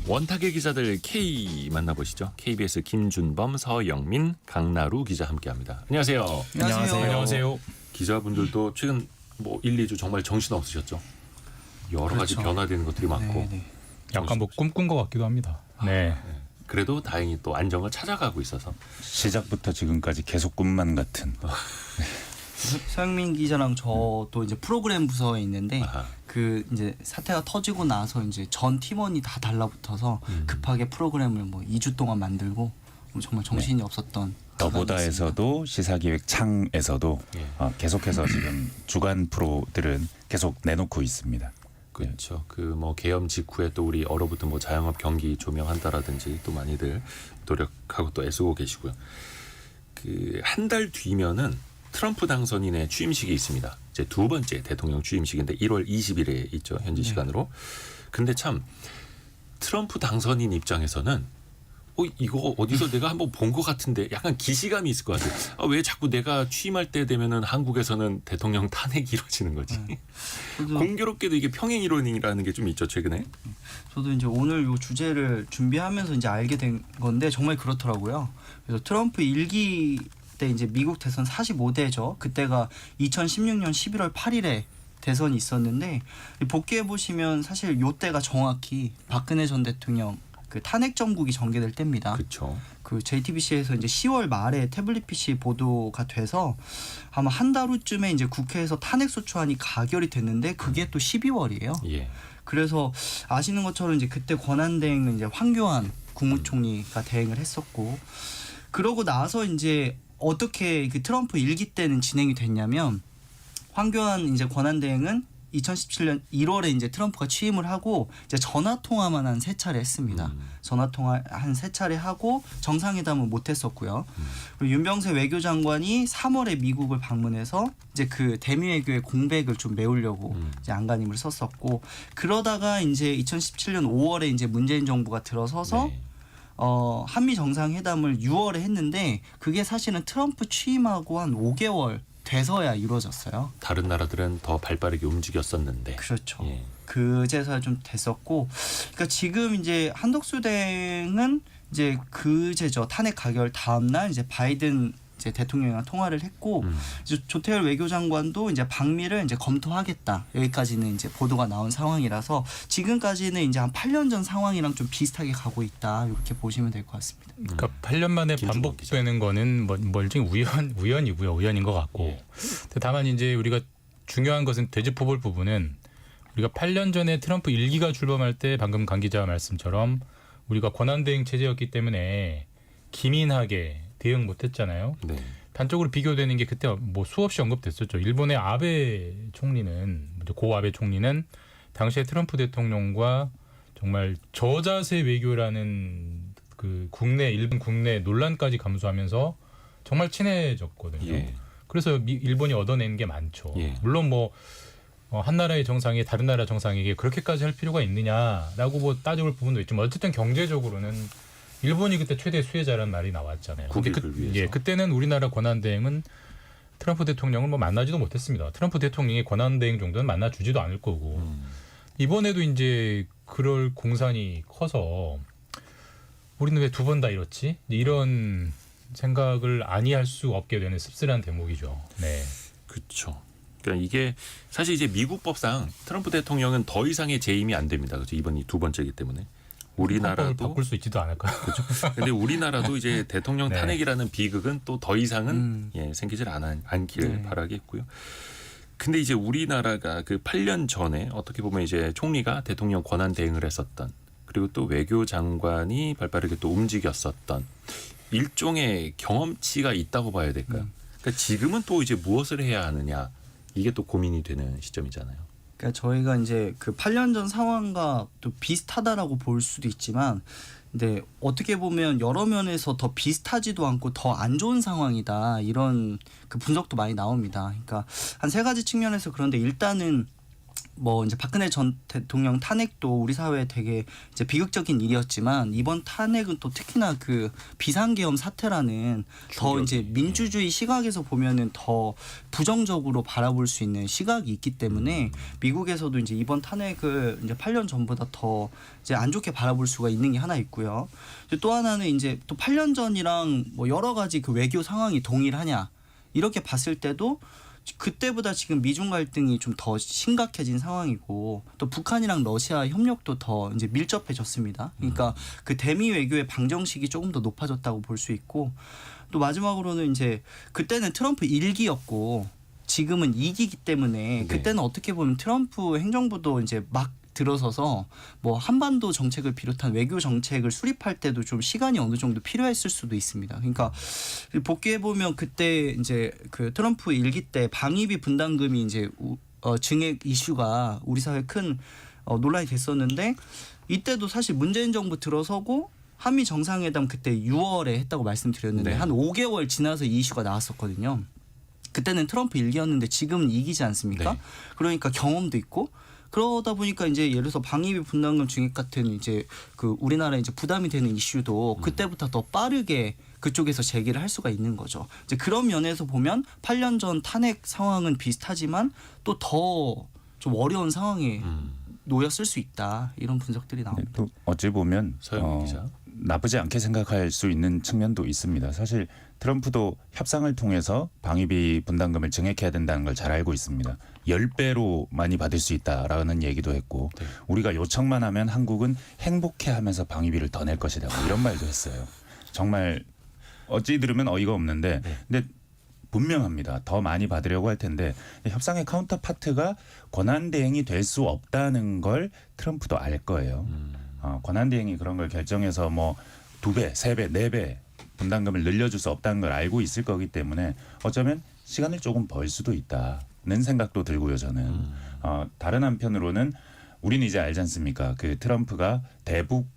원탁의 기자들 K 만나보시죠. KBS 김준범, 서영민, 강나루 기자 함께합니다. 안녕하세요. 안녕하세요. 기자분들도 최근 1, 2주 정말 정신 없으셨죠? 여러 가지 변화되는 것들이 많고 약간 꿈꾼 것 같기도 합니다. 네. 그래도 다행히 또 안정을 찾아가고 있어서 시작부터 지금까지 계속 꿈만 같은. 서영민 기자랑 저도 이제 프로그램 부서에 있는데 그 이제 사태가 터지고 나서 이제 전 팀원이 다 달라붙어서 급하게 프로그램을 2주 동안 만들고 정말 정신이 없었던. 너보다에서도 시사기획 창에서도 계속해서 지금 주간 프로들은 계속 내놓고 있습니다. 그렇죠. 개엄 직후에 또 우리 얼어붙은 자영업 경기 조명한다라든지 또 많이들 노력하고 또 애쓰고 계시고요. 한 달 뒤면은 트럼프 당선인의 취임식이 있습니다. 이제 두 번째 대통령 취임식인데 1월 20일에 있죠. 현지 시간으로. 근데 참 트럼프 당선인 입장에서는 이거 어디서 내가 한번 본 것 같은데 약간 기시감이 있을 것 같아요. 왜 자꾸 내가 취임할 때 되면은 한국에서는 대통령 탄핵이 이루어지는 거지. 공교롭게도 이게 평행 이론이라는 게 좀 있죠, 최근에. 저도 이제 오늘 이 주제를 준비하면서 이제 알게 된 건데 정말 그렇더라고요. 그래서 트럼프 1기 때 이제 미국 대선 45대죠. 그때가 2016년 11월 8일에 대선이 있었는데 복귀해 보시면 사실 이때가 정확히 박근혜 전 대통령 탄핵 정국이 전개될 때입니다. 그렇죠. JTBC에서 이제 10월 말에 태블릿 PC 보도가 돼서 아마 한 달 후쯤에 이제 국회에서 탄핵 소추안이 가결이 됐는데 그게 또 12월이에요. 예. 그래서 아시는 것처럼 이제 그때 권한 대행은 이제 황교안 국무총리가 대행을 했었고 그러고 나서 이제 어떻게 트럼프 1기 때는 진행이 됐냐면 황교안 이제 권한 대행은 2017년 1월에 이제 트럼프가 취임을 하고 이제 전화 통화만 한 3차례 했습니다. 전화 통화 한 3차례 하고 정상회담은 못 했었고요. 그리고 윤병세 외교장관이 3월에 미국을 방문해서 이제 대미 외교의 공백을 좀 메우려고 이제 안간힘을 썼었고 그러다가 이제 2017년 5월에 이제 문재인 정부가 들어서서 한미 정상회담을 6월에 했는데 그게 사실은 트럼프 취임하고 한 5개월 돼서야 이루어졌어요. 다른 나라들은 더 발빠르게 움직였었는데. 그렇죠. 예. 그제서야 좀 됐었고, 그러니까 지금 이제 한덕수 대행은 이제 그제죠. 탄핵 가결 다음 날 이제 바이든 이제 대통령이랑 통화를 했고, 이제 조태열 외교장관도 이제 방미를 이제 검토하겠다. 여기까지는 이제 보도가 나온 상황이라서 지금까지는 이제 한 8년 전 상황이랑 좀 비슷하게 가고 있다. 이렇게 보시면 될 것 같습니다. 그러니까 8년 만에 반복되는 거는 일종의 우연이고요. 우연인 것 같고. 다만 이제 우리가 중요한 것은 되짚어볼 부분은 우리가 8년 전에 트럼프 1기가 출범할 때 방금 강 기자 말씀처럼 우리가 권한대행 체제였기 때문에 기민하게 대응 못했잖아요. 네. 단적으로 비교되는 게 그때 수없이 언급됐었죠. 일본의 아베 총리는 고 아베 총리는 당시에 트럼프 대통령과 정말 저자세 외교라는 일본 국내 논란까지 감수하면서 정말 친해졌거든요. 예. 그래서 일본이 얻어낸 게 많죠. 예. 물론 한 나라의 정상이 다른 나라 정상에게 그렇게까지 할 필요가 있느냐라고 따져볼 부분도 있지만 어쨌든 경제적으로는 일본이 그때 최대 수혜자라는 말이 나왔잖아요. 국익을 위해서. 그때는 우리나라 권한대행은 트럼프 대통령을 만나지도 못했습니다. 트럼프 대통령이 권한대행 정도는 만나주지도 않을 거고 이번에도 이제 그럴 공산이 커서 우리는 왜 두 번 다 이렇지? 이런 생각을 아니할 수 없게 되는 씁쓸한 대목이죠. 네. 그렇죠. 그러니까 이게 사실 이제 미국 법상 트럼프 대통령은 더 이상의 재임이 안 됩니다. 그렇죠. 이번이 두 번째이기 때문에. 우리나라도 바꿀 수 있지도 않을까요? 그렇죠. 근데 우리나라도 이제 대통령 네. 탄핵이라는 비극은 또 더 이상은 생기질 않길 바라겠고요. 근데 이제 우리나라가 8년 전에 어떻게 보면 이제 총리가 대통령 권한 대행을 했었던 그리고 또 외교장관이 발빠르게 또 움직였었던 일종의 경험치가 있다고 봐야 될까요? 그러니까 지금은 또 이제 무엇을 해야 하느냐 이게 또 고민이 되는 시점이잖아요. 그러니까 저희가 이제 8년 전 상황과 또 비슷하다라고 볼 수도 있지만, 근데 어떻게 보면 여러 면에서 더 비슷하지도 않고 더 안 좋은 상황이다 이런 분석도 많이 나옵니다. 그러니까 한 3가지 측면에서 그런데 일단은 뭐 이제 박근혜 전 대통령 탄핵도 우리 사회에 되게 이제 비극적인 일이었지만 이번 탄핵은 또 특히나 그 비상계엄 사태라는 더 이제 민주주의 시각에서 보면은 더 부정적으로 바라볼 수 있는 시각이 있기 때문에 미국에서도 이제 이번 탄핵을 이제 8년 전보다 더 이제 안 좋게 바라볼 수가 있는 게 하나 있고요. 또 하나는 이제 또 8년 전이랑 뭐 여러 가지 그 외교 상황이 동일하냐 이렇게 봤을 때도 그때보다 지금 미중 갈등이 좀 더 심각해진 상황이고 또 북한이랑 러시아 협력도 더 이제 밀접해졌습니다. 그러니까 그 대미 외교의 방정식이 조금 더 높아졌다고 볼 수 있고 또 마지막으로는 이제 그때는 트럼프 1기였고 지금은 2기이기 때문에 그때는 어떻게 보면 트럼프 행정부도 이제 막 들어서서 뭐 한반도 정책을 비롯한 외교 정책을 수립할 때도 좀 시간이 어느 정도 필요했을 수도 있습니다. 그러니까 복귀해 보면 그때 이제 그 트럼프 1기 때 방위비 분담금이 이제 증액 이슈가 우리 사회에 큰 논란이 됐었는데 이때도 사실 문재인 정부 들어서고 한미 정상회담 그때 6월에 했다고 말씀드렸는데 네. 한 5개월 지나서 이 이슈가 나왔었거든요. 그때는 트럼프 1기였는데 지금은 2기지 않습니까? 네. 그러니까 경험도 있고 그러다 보니까 이제 예를 들어서 방위비 분담금 증액 같은 이제 그 우리나라에 이제 부담이 되는 이슈도 그때부터 더 빠르게 그쪽에서 제기를 할 수가 있는 거죠. 이제 그런 면에서 보면 8년 전 탄핵 상황은 비슷하지만 또 더 좀 어려운 상황에 놓였을 수 있다 이런 분석들이 나옵니다. 또 어찌 보면 서영민 기자. 나쁘지 않게 생각할 수 있는 측면도 있습니다. 사실 트럼프도 협상을 통해서 방위비 분담금을 증액해야 된다는 걸 잘 알고 있습니다. 10배로 많이 받을 수 있다라는 얘기도 했고 네. 우리가 요청만 하면 한국은 행복해하면서 방위비를 더 낼 것이다 뭐 이런 말도 했어요. 정말 어찌 들으면 어이가 없는데 근데 분명합니다. 더 많이 받으려고 할 텐데 협상의 카운터파트가 권한대행이 될 수 없다는 걸 트럼프도 알 거예요. 권한대행이 그런 걸 결정해서 뭐 2배, 3배, 4배 분담금을 늘려줄 수 없다는 걸 알고 있을 거기 때문에 어쩌면 시간을 조금 벌 수도 있다는 생각도 들고요. 저는 다른 한편으로는 우리는 이제 알지 않습니까? 그 트럼프가 대북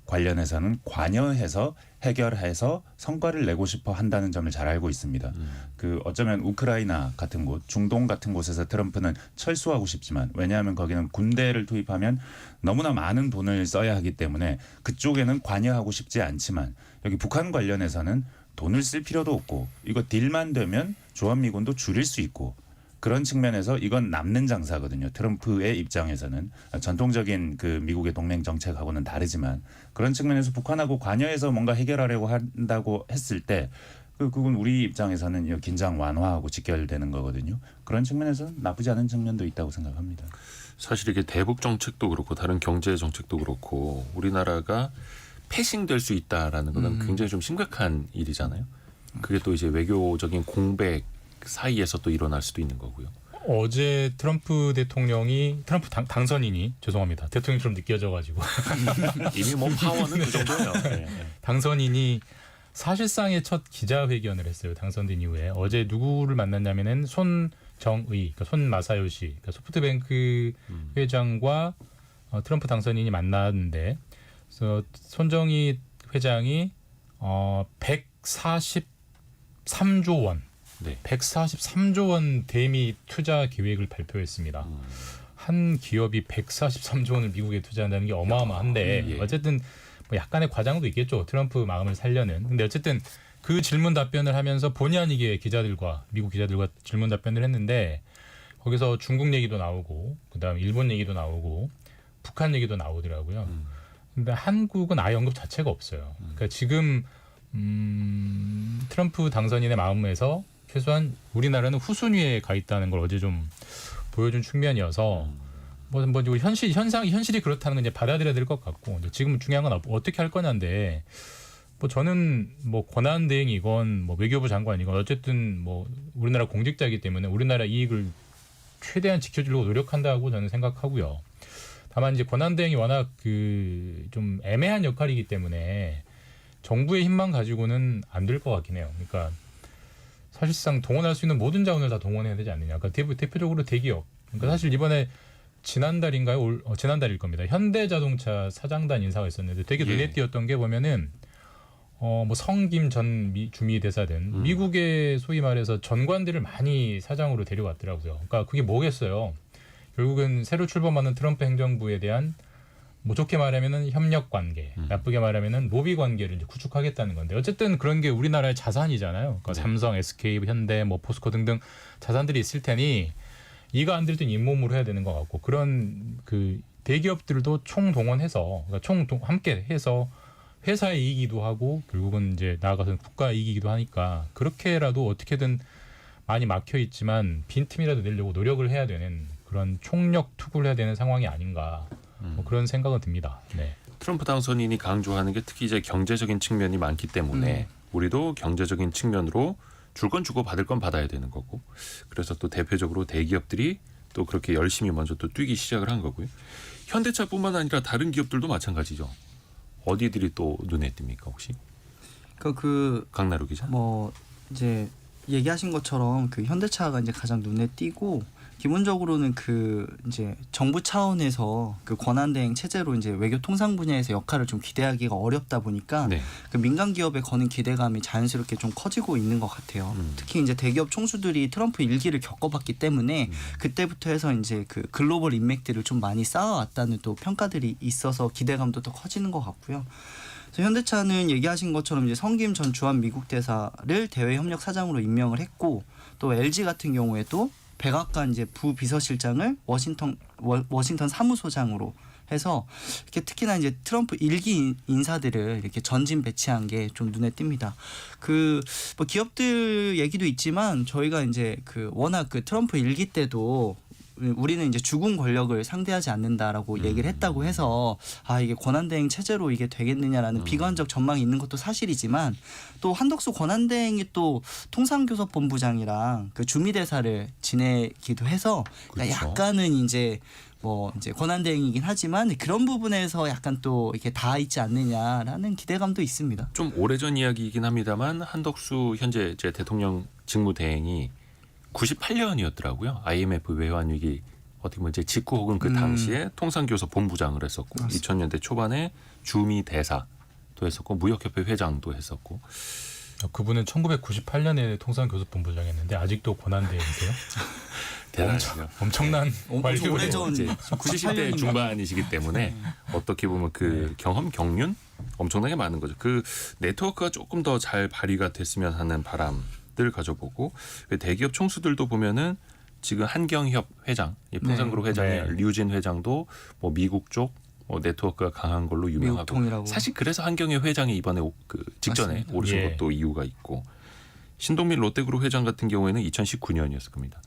관련해서는 관여해서 해결해서 성과를 내고 싶어 한다는 점을 잘 알고 있습니다. 그 어쩌면 우크라이나 같은 곳, 중동 같은 곳에서 트럼프는 철수하고 싶지만 왜냐하면 거기는 군대를 투입하면 너무나 많은 돈을 써야 하기 때문에 그쪽에는 관여하고 싶지 않지만 여기 북한 관련해서는 돈을 쓸 필요도 없고 이거 딜만 되면 주한미군도 줄일 수 있고 그런 측면에서 이건 남는 장사거든요. 트럼프의 입장에서는 전통적인 그 미국의 동맹 정책하고는 다르지만 그런 측면에서 북한하고 관여해서 뭔가 해결하려고 한다고 했을 때 그건 우리 입장에서는 긴장 완화하고 직결되는 거거든요. 그런 측면에서 나쁘지 않은 측면도 있다고 생각합니다. 사실 이게 대북 정책도 그렇고 다른 경제 정책도 그렇고 우리나라가 패싱될 수 있다라는 것은 굉장히 좀 심각한 일이잖아요. 그게 또 이제 외교적인 공백 사이에서 또 일어날 수도 있는 거고요. 어제 트럼프 당선인이 죄송합니다. 대통령처럼 느껴져가지고 이미 뭐 파워는 그 정도예요. 네. 당선인이 사실상의 첫 기자회견을 했어요. 당선된 이후에 어제 누구를 만났냐면은 손정의, 그러니까 손마사요시, 그러니까 소프트뱅크 회장과 트럼프 당선인이 만났는데, 그래서 손정의 회장이 143조 원. 네. 143조 원 대미 투자 계획을 발표했습니다. 한 기업이 143조 원을 미국에 투자한다는 게 어마어마한데 예. 어쨌든 뭐 약간의 과장도 있겠죠. 트럼프 마음을 살려는. 근데 어쨌든 그 질문 답변을 하면서 본의 아니게 미국 기자들과 질문 답변을 했는데 거기서 중국 얘기도 나오고 그다음 일본 얘기도 나오고 북한 얘기도 나오더라고요. 근데 한국은 아예 언급 자체가 없어요. 그러니까 지금 트럼프 당선인의 마음에서 최소한 우리나라는 후순위에 가 있다는 걸 어제 좀 보여준 측면이어서 뭐 현실이 그렇다는 건 이제 받아들여야 될 것 같고 이제 지금 중요한 건 어떻게 할 거냐인데 뭐 저는 뭐 권한 대행이건 뭐 외교부 장관이건 어쨌든 뭐 우리나라 공직자이기 때문에 우리나라 이익을 최대한 지켜주려고 노력한다고 저는 생각하고요. 다만 이제 권한 대행이 워낙 그 좀 애매한 역할이기 때문에 정부의 힘만 가지고는 안 될 것 같긴 해요. 그러니까 사실상 동원할 수 있는 모든 자원을 다 동원해야 되지 않느냐. 그러니까 대표적으로 대기업. 그러니까 사실 이번에 지난달인가요? 지난달일 겁니다. 현대자동차 사장단 인사가 있었는데 되게 눈에 띄었던 게 보면은 뭐 성김 전 주미 대사든 미국의 소위 말해서 전관들을 많이 사장으로 데려왔더라고요. 그러니까 그게 뭐겠어요? 결국은 새로 출범하는 트럼프 행정부에 대한 뭐 좋게 말하면은 협력 관계, 나쁘게 말하면은 로비 관계를 이제 구축하겠다는 건데 어쨌든 그런 게 우리나라의 자산이잖아요. 그러니까 네. 삼성, SK, 현대, 뭐 포스코 등등 자산들이 있을 테니 이가 안 들든 잇몸으로 해야 되는 것 같고 그런 그 대기업들도 총동원해서 그러니까 함께 해서 회사의 이익이기도 하고 결국은 이제 나아가서는 국가 이익이기도 하니까 그렇게라도 어떻게든 많이 막혀 있지만 빈틈이라도 내려고 노력을 해야 되는 그런 총력 투구를 해야 되는 상황이 아닌가 뭐 그런 생각은 듭니다. 네. 트럼프 당선인이 강조하는 게 특히 이제 경제적인 측면이 많기 때문에 우리도 경제적인 측면으로 줄 건 주고 받을 건 받아야 되는 거고 그래서 또 대표적으로 대기업들이 또 그렇게 열심히 먼저 또 뛰기 시작을 한 거고요. 현대차뿐만 아니라 다른 기업들도 마찬가지죠. 어디들이 또 눈에 띕니까 혹시? 강나루 기자? 뭐 이제 얘기하신 것처럼 그 현대차가 이제 가장 눈에 띄고 기본적으로는 그 이제 정부 차원에서 그 권한대행 체제로 이제 외교 통상 분야에서 역할을 좀 기대하기가 어렵다 보니까 네. 그 민간 기업에 거는 기대감이 자연스럽게 좀 커지고 있는 것 같아요. 특히 이제 대기업 총수들이 트럼프 일기를 겪어봤기 때문에 그때부터 해서 이제 그 글로벌 인맥들을 좀 많이 쌓아왔다는 또 평가들이 있어서 기대감도 더 커지는 것 같고요. 그래서 현대차는 얘기하신 것처럼 이제 성김 전 주한 미국 대사를 대외 협력 사장으로 임명을 했고 또 LG 같은 경우에도 백악관 이제 부비서실장을 워싱턴 사무소장으로 해서 이렇게 특히나 이제 트럼프 일기 인사들을 이렇게 전진 배치한 게 좀 눈에 띕니다. 그 뭐 기업들 얘기도 있지만 저희가 이제 그 워낙 그 트럼프 일기 때도 우리는 이제 주군 권력을 상대하지 않는다라고 얘기를 했다고 해서 아 이게 권한대행 체제로 이게 되겠느냐라는 비관적 전망이 있는 것도 사실이지만 또 한덕수 권한대행이 또 통상교섭본부장이랑 그 주미대사를 지내기도 해서 그러니까 그렇죠. 약간은 이제 뭐 이제 권한대행이긴 하지만 그런 부분에서 약간 또 이렇게 닿아 있지 않느냐라는 기대감도 있습니다. 좀 오래전 이야기이긴 합니다만 한덕수 현재 제 대통령 직무대행이 98년이었더라고요. IMF 외환위기 어떻게 보면 이제 직후 혹은 그 당시에 통상교섭 본부장을 했었고 맞습니다. 2000년대 초반에 주미 대사도 했었고 무역협회 회장도 했었고 그분은 1998년에 통상교섭본부장이었는데 아직도 권한대행이세요? 대단하시죠. 엄청난 엄청 오래전 이제 70대 중반이시기 때문에 어떻게 보면 그 경험 경륜 엄청나게 많은 거죠. 그 네트워크가 조금 더 잘 발휘가 됐으면 하는 바람들 가져보고 대기업 총수들도 보면은 지금 한경협 회장, 풍산그룹 회장의 네. 류진 회장도 뭐 미국 쪽 네트워크가 강한 걸로 유명하고 미국통이라고. 사실 그래서 한경협 회장이 이번에 그 직전에 맞습니다. 오르신 예. 것도 이유가 있고 신동민 롯데그룹 회장 같은 경우에는 2019년이었을 겁니다.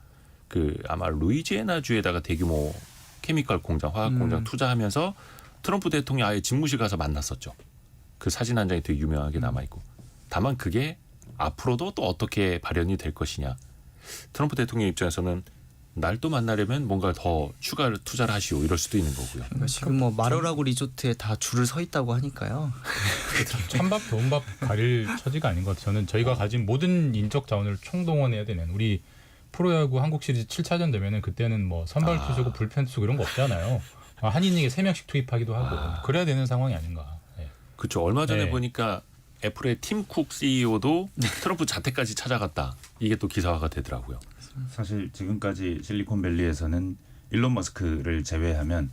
그 아마 루이지애나주에다가 대규모 케미컬 공장, 화학 공장 투자하면서 트럼프 대통령 아예 집무실 가서 만났었죠. 그 사진 한 장이 되게 유명하게 남아 있고. 다만 그게 앞으로도 또 어떻게 발현이 될 것이냐. 트럼프 대통령 입장에서는 날 또 만나려면 뭔가 더 추가를 투자를 하시오 이럴 수도 있는 거고요. 그러니까 지금 뭐 마로라고 리조트에 다 줄을 서 있다고 하니까요. 찬밥 더운밥 가릴 처지가 아닌 것 같아요. 저는 저희가 가진 모든 인적 자원을 총동원해야 되는 우리 프로야구 한국 시리즈 7차전 되면은 그때는 뭐 선발 투수고 불펜 투수 이런 거 없잖아요. 한 이닝에 3명씩 투입하기도 하고 그래야 되는 상황이 아닌가. 네. 그렇죠. 얼마 전에 네. 보니까 애플의 팀 쿡 CEO도 트럼프 자택까지 찾아갔다. 이게 또 기사화가 되더라고요. 사실 지금까지 실리콘밸리에서는 일론 머스크를 제외하면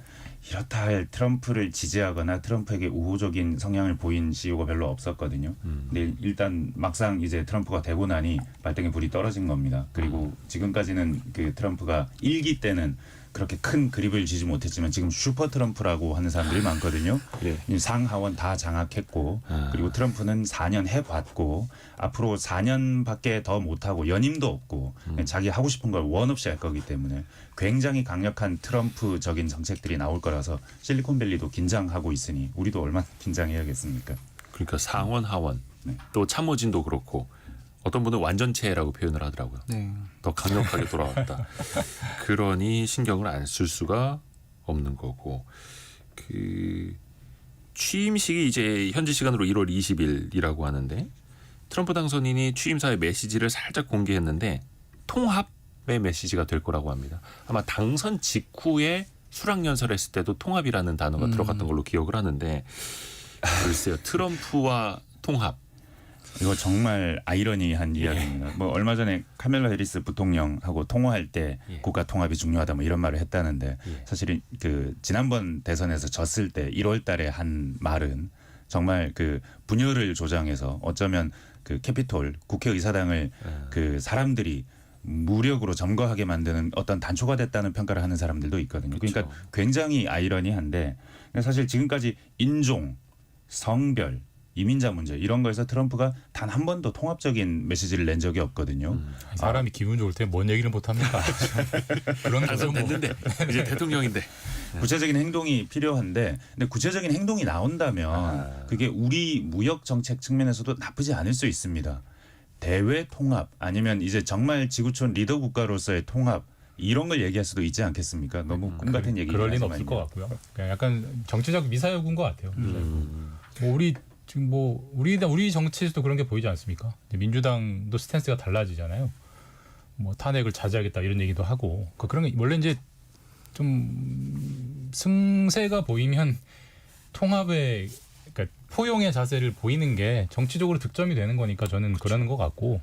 이렇다 할 트럼프를 지지하거나 트럼프에게 우호적인 성향을 보인 CEO가 별로 없었거든요. 근데 일단 막상 이제 트럼프가 되고 나니 발등에 불이 떨어진 겁니다. 그리고 지금까지는 그 트럼프가 일기 때는 그렇게 큰 그립을 지지 못했지만 지금 슈퍼 트럼프라고 하는 사람들이 많거든요. 예. 상하원 다 장악했고 그리고 트럼프는 4년 해봤고 앞으로 4년밖에 더 못하고 연임도 없고 자기 하고 싶은 걸 원 없이 할 거기 때문에 굉장히 강력한 트럼프적인 정책들이 나올 거라서 실리콘밸리도 긴장하고 있으니 우리도 얼마나 긴장해야겠습니까? 그러니까 상원, 하원, 네. 또 참모진도 그렇고 어떤 분은 완전체라고 표현을 하더라고요. 네. 더 강력하게 돌아왔다. 그러니 신경을 안 쓸 수가 없는 거고 그 취임식이 이제 현지 시간으로 1월 20일이라고 하는데 트럼프 당선인이 취임사의 메시지를 살짝 공개했는데 통합의 메시지가 될 거라고 합니다. 아마 당선 직후에 수락연설했을 때도 통합이라는 단어가 들어갔던 걸로 기억을 하는데 글쎄요. 트럼프와 통합 이거 정말 아이러니한 이야기입니다. 뭐 얼마 전에 카멜라 해리스 부통령하고 통화할 때 예. 국가 통합이 중요하다 뭐 이런 말을 했다는데 예. 사실은 그 지난번 대선에서 졌을 때 1월달에 한 말은 정말 그 분열을 조장해서 어쩌면 그 캐피톨 국회의사당을 그 사람들이 무력으로 점거하게 만드는 어떤 단초가 됐다는 평가를 하는 사람들도 있거든요. 그러니까 그렇죠. 굉장히 아이러니한데 사실 지금까지 인종, 성별, 이민자 문제 이런 거에서 트럼프가 단 한 번도 통합적인 메시지를 낸 적이 없거든요. 사람이 기분 좋을 때 뭔 얘기를 못 합니까? 그런 거죠. 뭐. 당선됐는데 이제 대통령인데 구체적인 행동이 필요한데 근데 구체적인 행동이 나온다면 그게 우리 무역 정책 측면에서도 나쁘지 않을 수 있습니다. 대외 통합 아니면 이제 정말 지구촌 리더 국가로서의 통합 이런 걸 얘기할 수도 있지 않겠습니까? 너무 꿈 같은 얘기. 그럴 리는 없을 것 같고요. 그냥 약간 정치적 미사여구인 것 같아요. 뭐 우리 지금 뭐 우리 정치에서도 그런 게 보이지 않습니까? 이제 민주당도 스탠스가 달라지잖아요. 뭐 탄핵을 자제하겠다 이런 얘기도 하고 그런 게 원래 이제 좀 승세가 보이면 통합의 그러니까 포용의 자세를 보이는 게 정치적으로 득점이 되는 거니까 저는 그러는 것 같고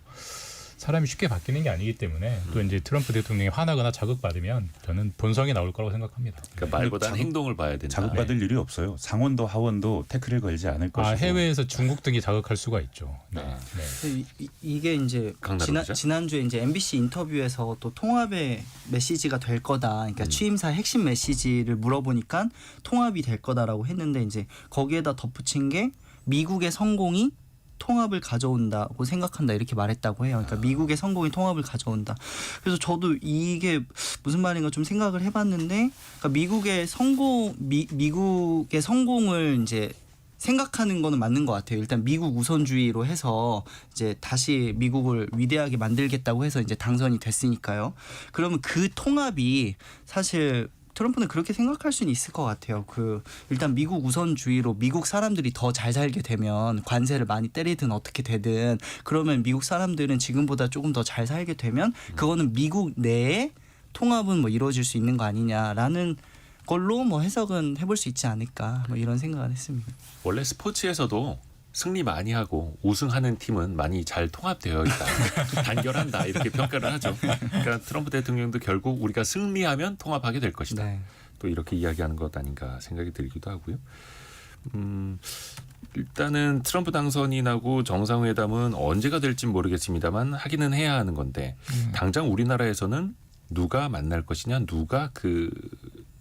사람이 쉽게 바뀌는 게 아니기 때문에 또 이제 트럼프 대통령이 화나거나 자극받으면 저는 본성이 나올 거라고 생각합니다. 그러니까 말보다는 행동을 봐야 된다. 자극받을 일이 없어요. 상원도 하원도 태클을 걸지 않을 것이고. 해외에서 중국 등이 자극할 수가 있죠. 네. 아. 네. 이게 이제 강나루 기자? 지난주에 이제 MBC 인터뷰에서 또 통합의 메시지가 될 거다. 그러니까 취임사 핵심 메시지를 물어보니까 통합이 될 거다라고 했는데 이제 거기에다 덧붙인 게 미국의 성공이 통합을 가져온다고 생각한다 이렇게 말했다고 해요. 그러니까 미국의 성공이 통합을 가져온다. 그래서 저도 이게 무슨 말인가 좀 생각을 해봤는데, 그러니까 미국의 성공을 이제 생각하는 거는 맞는 것 같아요. 일단 미국 우선주의로 해서 이제 다시 미국을 위대하게 만들겠다고 해서 이제 당선이 됐으니까요. 그러면 그 통합이 사실 트럼프는 그렇게 생각할 수는 있을 것 같아요. 일단 미국 우선주의로 미국 사람들이 더 잘 살게 되면 관세를 많이 때리든 어떻게 되든 그러면 미국 사람들은 지금보다 조금 더 잘 살게 되면 그거는 미국 내에 통합은 뭐 이루어질 수 있는 거 아니냐라는 걸로 뭐 해석은 해볼 수 있지 않을까 뭐 이런 생각을 했습니다. 원래 스포츠에서도 승리 많이 하고 우승하는 팀은 많이 잘 통합되어 있다. 단결한다. 이렇게 평가를 하죠. 그러니까 트럼프 대통령도 결국 우리가 승리하면 통합하게 될 것이다. 네. 또 이렇게 이야기하는 것 아닌가 생각이 들기도 하고요. 일단은 트럼프 당선이 나고 정상회담은 언제가 될지 모르겠습니다만 하기는 해야 하는 건데 당장 우리나라에서는 누가 만날 것이냐, 누가 그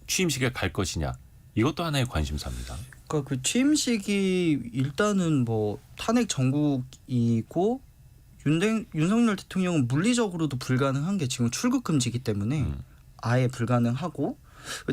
취임식에 갈 것이냐 이것도 하나의 관심사입니다. 그러니까 그 취임식이 일단은 뭐 탄핵 정국이고 윤석열 대통령은 물리적으로도 불가능한 게 지금 출국 금지이기 때문에 아예 불가능하고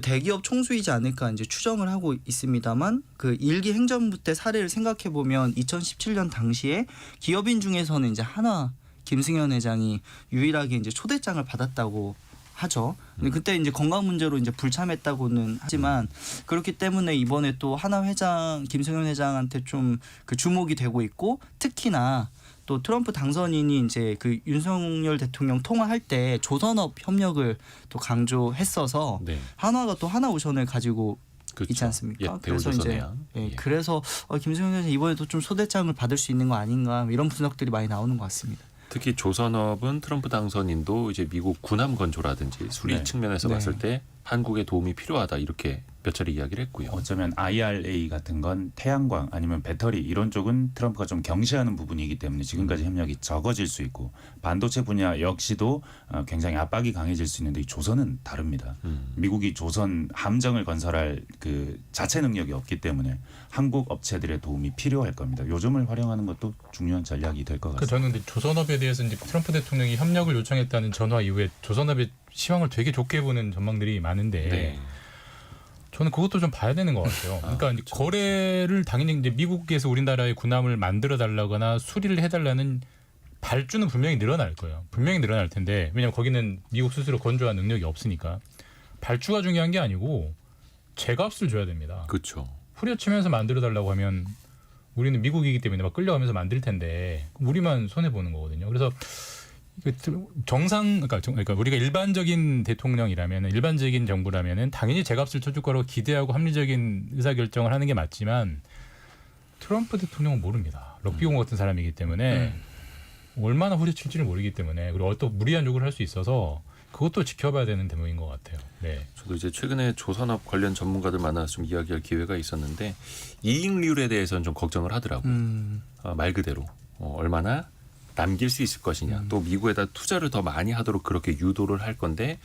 대기업 총수이지 않을까 이제 추정을 하고 있습니다만 그 일기 행정부 때 사례를 생각해 보면 2017년 당시에 기업인 중에서는 이제 하나 김승현 회장이 유일하게 이제 초대장을 받았다고 하죠. 근데 그때 이제 건강 문제로 이제 불참했다고는 하지만 그렇기 때문에 이번에 또 하나 회장 김승현 회장한테 좀 그 주목이 되고 있고 특히나 또 트럼프 당선인이 이제 그 윤석열 대통령 통화할 때 조선업 협력을 또 강조했어서 네. 한화가 또 하나오션을 가지고 그렇죠. 있지 않습니까? 예, 그래서 이제 대우조선해양. 예. 그래서 김승현 회장 이번에도 좀 초대장을 받을 수 있는 거 아닌가 이런 분석들이 많이 나오는 것 같습니다. 특히 조선업은 트럼프 당선인도 이제 미국 군함 건조라든지 수리 네. 측면에서 네. 봤을 때 한국의 도움이 필요하다 이렇게 몇 차례 이야기를 했고요. 어쩌면 IRA 같은 건 태양광 아니면 배터리 이런 쪽은 트럼프가 좀 경시하는 부분이기 때문에 지금까지 협력이 적어질 수 있고 반도체 분야 역시도 굉장히 압박이 강해질 수 있는데 이 조선은 다릅니다. 미국이 조선 함정을 건설할 그 자체 능력이 없기 때문에 한국 업체들의 도움이 필요할 겁니다. 요점을 활용하는 것도 중요한 전략이 될 것 같습니다. 저는 근데 조선업에 대해서 이제 트럼프 대통령이 협력을 요청했다는 전화 이후에 조선업의 시황을 되게 좋게 보는 전망들이 많은데 네. 저는 그것도 좀 봐야 되는 것 같아요. 그러니까 이제 거래를 당연히 이제 미국에서 우리나라의 군함을 만들어 달라거나 수리를 해달라는 발주는 분명히 늘어날 거예요. 분명히 늘어날 텐데 왜냐하면 거기는 미국 스스로 건조한 능력이 없으니까 발주가 중요한 게 아니고 제값을 줘야 됩니다. 그렇죠. 후려치면서 만들어 달라고 하면 우리는 미국이기 때문에 막 끌려가면서 만들 텐데 우리만 손해 보는 거거든요. 그래서 그러니까 우리가 일반적인 대통령이라면 일반적인 정부라면은 당연히 제값을 쳐줄 거라고 기대하고 합리적인 의사결정을 하는 게 맞지만 트럼프 대통령은 모릅니다. 럭비공 같은 사람이기 때문에 얼마나 후려칠지를 모르기 때문에 그리고 어떤 무리한 요구를 할 수 있어서 그것도 지켜봐야 되는 대목인 것 같아요. 네. 저도 이제 최근에 조선업 관련 전문가들 만나서 좀 이야기할 기회가 있었는데 이익률에 대해서는 좀 걱정을 하더라고요. 말 그대로 얼마나 남길 수 있을 것이냐. 또 미국에다 투자를 더 많이 하도록 그렇게 유도를 할 건데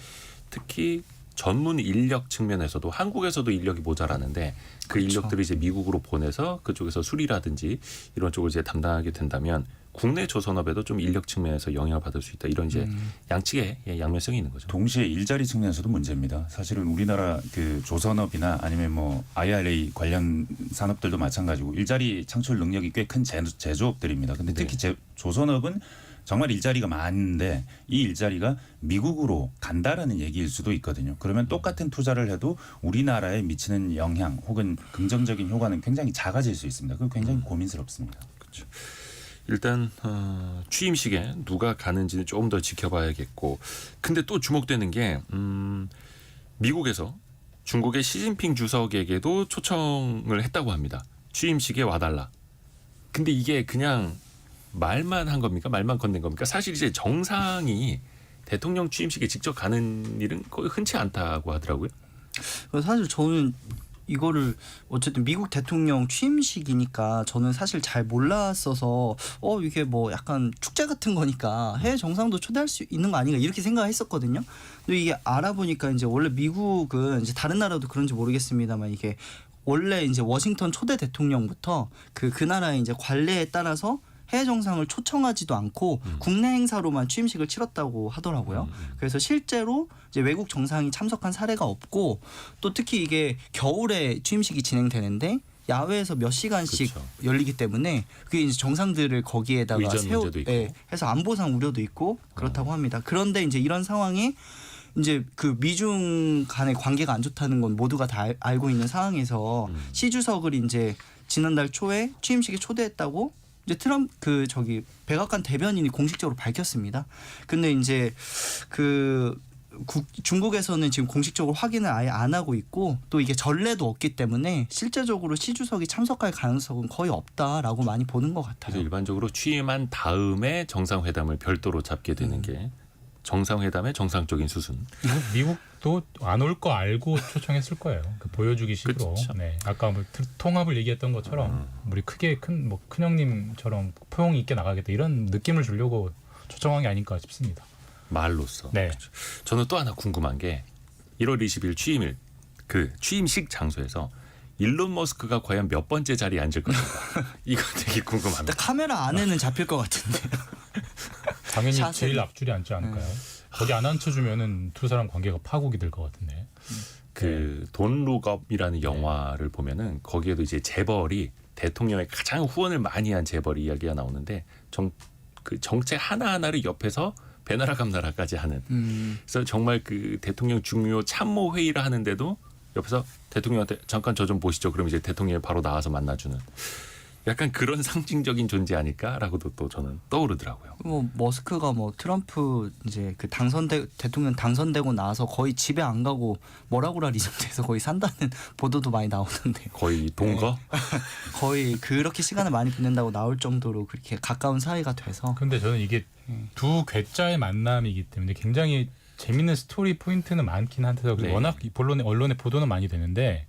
특히 전문 인력 측면에서도 한국에서도 인력이 모자라는데 그 그렇죠. 인력들을 이제 미국으로 보내서 그쪽에서 수리라든지 이런 쪽을 이제 담당하게 된다면 국내 조선업에도 좀 인력 측면에서 영향을 받을 수 있다. 이런 이제 양측의 양면성이 있는 거죠. 동시에 일자리 측면에서도 문제입니다. 사실은 우리나라 그 조선업이나 아니면 뭐 IRA 관련 산업들도 마찬가지고 일자리 창출 능력이 꽤 큰 제조업들입니다. 근데 특히 조선업은 정말 일자리가 많은데 이 일자리가 미국으로 간다라는 얘기일 수도 있거든요. 그러면 똑같은 투자를 해도 우리나라에 미치는 영향 혹은 긍정적인 효과는 굉장히 작아질 수 있습니다. 그거 굉장히 고민스럽습니다. 그렇죠. 일단 취임식에 누가 가는지는 조금 더 지켜봐야겠고 근데 또 주목되는 게 미국에서 중국의 시진핑 주석에게도 초청을 했다고 합니다. 취임식에 와달라. 근데 이게 그냥 말만 한 겁니까? 말만 건넨 겁니까? 사실 이제 정상이 대통령 취임식에 직접 가는 일은 거의 흔치 않다고 하더라고요. 사실 저는 이거를 어쨌든 미국 대통령 취임식이니까 저는 사실 잘 몰랐어서 이게 뭐 약간 축제 같은 거니까 해외 정상도 초대할 수 있는 거 아닌가 이렇게 생각했었거든요. 근데 이게 알아보니까 이제 원래 미국은 이제 다른 나라도 그런지 모르겠습니다만 이게 원래 이제 워싱턴 초대 대통령부터 그 나라의 이제 관례에 따라서 해외 정상을 초청하지도 않고 국내 행사로만 취임식을 치렀다고 하더라고요. 그래서 실제로 이제 외국 정상이 참석한 사례가 없고 또 특히 이게 겨울에 취임식이 진행되는데 야외에서 몇 시간씩 그렇죠. 열리기 때문에 그게 이제 정상들을 거기에다가 의전 문제도 있고. 해서 안보상 우려도 있고 그렇다고 합니다. 그런데 이제 이런 상황이 이제 그 미중 간의 관계가 안 좋다는 건 모두가 다 알고 있는 상황에서 시 주석을 이제 지난달 초에 취임식에 초대했다고 이제 백악관 대변인이 공식적으로 밝혔습니다. 근데 이제 중국에서는 지금 공식적으로 확인을 아예 안 하고 있고 또 이게 전례도 없기 때문에 실제적으로 시 주석이 참석할 가능성은 거의 없다라고 많이 보는 것 그래서 같아요. 일반적으로 취임한 다음에 정상회담을 별도로 잡게 되는 게 정상회담의 정상적인 수순. 미국도 안 올 거 알고 초청했을 거예요. 그 보여주기 식으로. 그쵸. 네. 아까 뭐 통합을 얘기했던 것처럼 우리 크게 큰 형님처럼 포용 있게 나가겠다 이런 느낌을 주려고 초청한 게 아닐까 싶습니다. 말로써. 네. 그렇죠. 저는 또 하나 궁금한 게 1월 20일 취임일 그 취임식 장소에서 일론 머스크가 과연 몇 번째 자리에 앉을 것인가. 이거 되게 궁금합니다. 카메라 안에는 잡힐 것 같은데. 당연히 샷을- 제일 앞줄에 앉지 않을까요? 거기 안 앉혀주면은 두 사람 관계가 파국이 될 것 같은데. 그 돈 룩업이라는 영화를 보면은 거기에도 이제 재벌이 대통령의 가장 후원을 많이 한 재벌 이야기가 나오는데 그 정책 하나하나를 옆에서 배나라 감나라까지 하는. 그래서 정말 그 대통령 중요 참모 회의를 하는데도 옆에서 대통령한테 잠깐 저 좀 보시죠. 그럼 이제 대통령이 바로 나와서 만나주는. 약간 그런 상징적인 존재 아닐까라고도 또 저는 떠오르더라고요. 뭐 머스크가 뭐 트럼프 이제 그 대통령 당선되고 나서 거의 집에 안 가고 뭐라고라 리조트에서 거의 산다는 보도도 많이 나오는데요. 거의 동거? 거의 그렇게 시간을 많이 보낸다고 나올 정도로 그렇게 가까운 사이가 돼서 근데 저는 이게 두 괴짜의 만남이기 때문에 굉장히 재밌는 스토리 포인트는 많긴 한데요. 네. 워낙 언론의 보도는 많이 되는데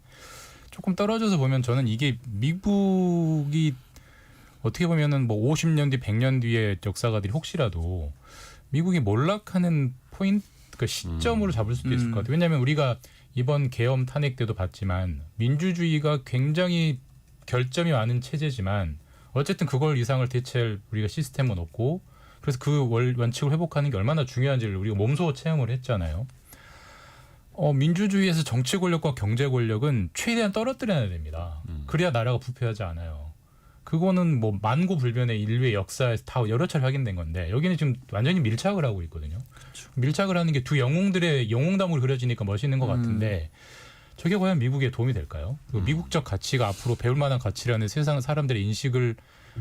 조금 떨어져서 보면 저는 이게 미국이 어떻게 보면은 뭐 50년 뒤 100년 뒤의 역사가들이 혹시라도 미국이 몰락하는 포인트 그 시점으로 잡을 수도 있을 것 같아요. 왜냐하면 우리가 이번 계엄 탄핵 때도 봤지만 민주주의가 굉장히 결점이 많은 체제지만 어쨌든 그걸 이상을 대체할 우리가 시스템은 없고 그래서 그 원칙을 회복하는 게 얼마나 중요한지를 우리가 몸소 체험을 했잖아요. 민주주의에서 정치 권력과 경제 권력은 최대한 떨어뜨려야 됩니다. 그래야 나라가 부패하지 않아요. 그거는 뭐 만고불변의 인류의 역사에서 다 여러 차례 확인된 건데 여기는 지금 완전히 밀착을 하고 있거든요. 그렇죠. 밀착을 하는 게 두 영웅들의 영웅담으로 그려지니까 멋있는 것 같은데 저게 과연 미국에 도움이 될까요? 미국적 가치가 앞으로 배울 만한 가치라는 세상 사람들의 인식을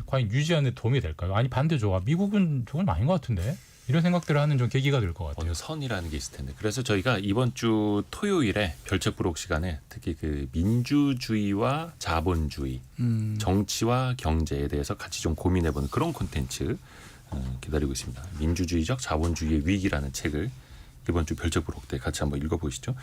과연 유지하는 데 도움이 될까요? 아니 반대죠. 미국은 저건 아닌 것 같은데. 이런 생각들을 하는 좀 계기가 될 것 같아요. 어느 선이라는 게 있을 텐데. 그래서 저희가 이번 주 토요일에 별책부록 시간에 특히 그 민주주의와 자본주의, 정치와 경제에 대해서 같이 좀 고민해보는 그런 콘텐츠 기다리고 있습니다. 민주주의적 자본주의의 위기라는 책을 이번 주 별책부록 때 같이 한번 읽어보시죠.